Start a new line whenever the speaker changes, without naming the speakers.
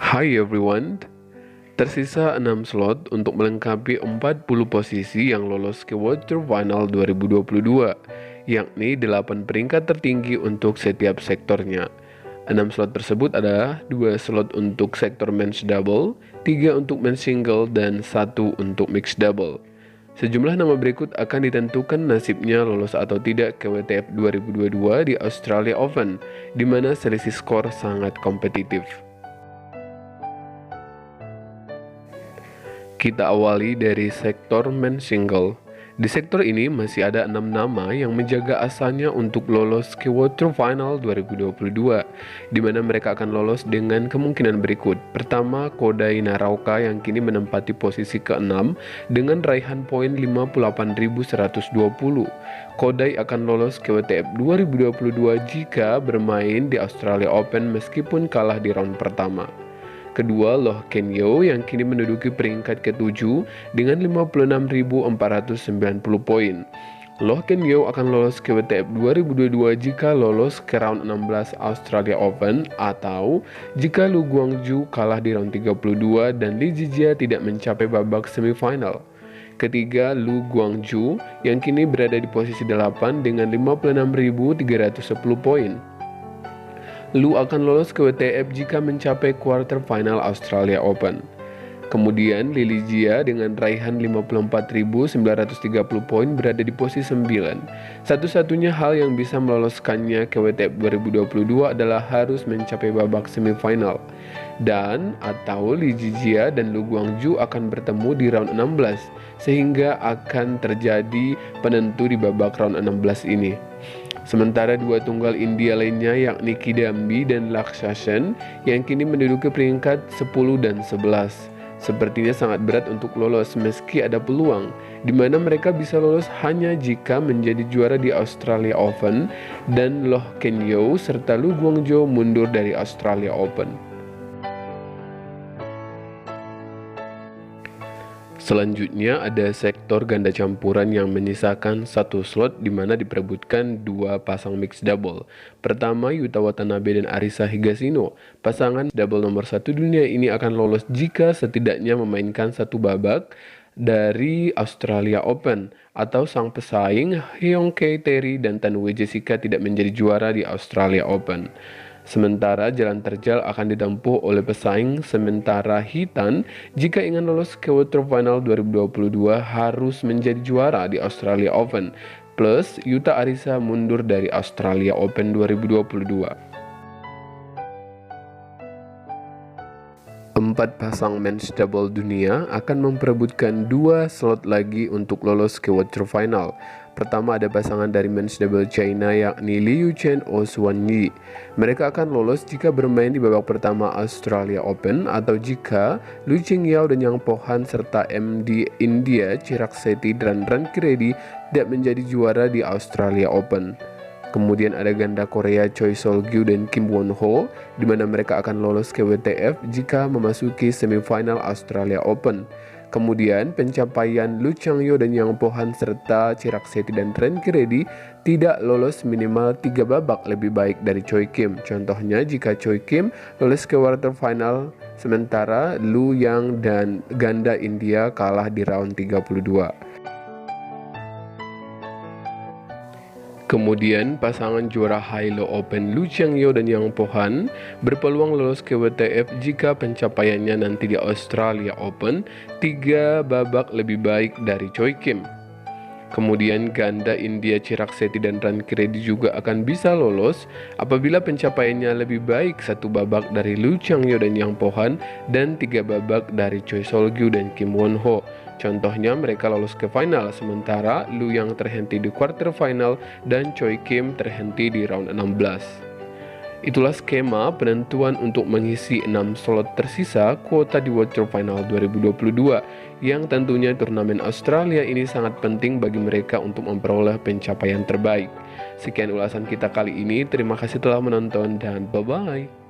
Hai everyone, tersisa 6 slot untuk melengkapi 40 posisi yang lolos ke Quarter Final 2022, yakni 8 peringkat tertinggi untuk setiap sektornya. 6 slot tersebut adalah 2 slot untuk sektor men's double, 3 untuk men's single, dan 1 untuk mixed double. Sejumlah nama berikut akan ditentukan nasibnya lolos atau tidak ke WTF 2022 di Australia Open, di mana selisih skor sangat kompetitif. Kita awali dari sektor men's single. Di sektor ini masih ada 6 nama yang menjaga asanya untuk lolos ke Quarter Final 2022, di mana mereka akan lolos dengan kemungkinan berikut. Pertama, Kodai Narauka yang kini menempati posisi ke-6 dengan raihan poin 58.120. Kodai akan lolos ke WTF 2022 jika bermain di Australia Open meskipun kalah di round pertama. Kedua, Loh Ken Yew yang kini menduduki peringkat ke-7 dengan 56.490 poin. Loh Ken Yew akan lolos ke WTF 2022 jika lolos ke round 16 Australia Open atau jika Lu Guangzhou kalah di round 32 dan Li Zijia tidak mencapai babak semifinal. Ketiga, Lu Guangzhou yang kini berada di posisi 8 dengan 56.310 poin. Lu akan lolos ke WTF jika mencapai quarter final Australia Open. Kemudian Li Zijia dengan raihan 54.930 poin berada di posisi 9. Satu-satunya hal yang bisa meloloskannya ke WTF 2022 adalah harus mencapai babak semifinal. Dan atau Li Zijia dan Lu Guangzhou akan bertemu di round 16 sehingga akan terjadi penentu di babak round 16 ini. Sementara dua tunggal India lainnya yakni Kidambi dan Lakshya Sen yang kini menduduki peringkat 10 dan 11. Sepertinya sangat berat untuk lolos meski ada peluang, di mana mereka bisa lolos hanya jika menjadi juara di Australia Open dan Loh Ken Yew serta Lu Guangzhou mundur dari Australia Open. Selanjutnya ada sektor ganda campuran yang menyisakan 1 slot di mana diperebutkan 2 pasang mixed double. Pertama, Yuta Watanabe dan Arisa Higashino. Pasangan double nomor 1 dunia ini akan lolos jika setidaknya memainkan 1 babak dari Australia Open atau sang pesaing Hyung Kei Terry dan Tanway Jessica tidak menjadi juara di Australia Open. Sementara jalan terjal akan ditempuh oleh pesaing sementara Hitan jika ingin lolos ke Quarter Final 2022 harus menjadi juara di Australia Open, plus Yuta Arisa mundur dari Australia Open 2022. 4 pasang men's double dunia akan memperebutkan 2 slot lagi untuk lolos ke Quarter Final. Pertama ada pasangan dari men's double China yakni Liu Chen Oh Suan Yi. Mereka akan lolos jika bermain di babak pertama Australia Open atau jika Lu Qingyao dan Yang Po-han serta MD India Chirag Shetty dan Ranki Reddy tidak menjadi juara di Australia Open. Kemudian ada ganda Korea Choi Sol-gyu dan Kim Won-ho di mana mereka akan lolos ke WTF jika memasuki semifinal Australia Open. Kemudian pencapaian Lu Changyo dan Yang Po-han serta Chirag Shetty dan Ranki Reddy tidak lolos minimal 3 babak lebih baik dari Choi Kim. Contohnya jika Choi Kim lolos ke quarter final sementara Lu Yang dan ganda India kalah di round 32. Kemudian pasangan juara Hilo Open Lu Changyo dan Yang Po-han berpeluang lolos ke WTF jika pencapaiannya nanti di Australia Open 3 babak lebih baik dari Choi Kim. Kemudian ganda India Chirag Shetty dan Ranki Reddy juga akan bisa lolos apabila pencapaiannya lebih baik 1 babak dari Lu Changyo dan Yang Po-han dan 3 babak dari Choi Sol-gyu dan Kim Won-ho. Contohnya mereka lolos ke final sementara Lu yang terhenti di quarter final dan Choi Kim terhenti di round 16. Itulah skema penentuan untuk mengisi 6 slot tersisa kuota di Quarter Final 2022 yang tentunya turnamen Australia ini sangat penting bagi mereka untuk memperoleh pencapaian terbaik. Sekian ulasan kita kali ini, terima kasih telah menonton dan bye-bye.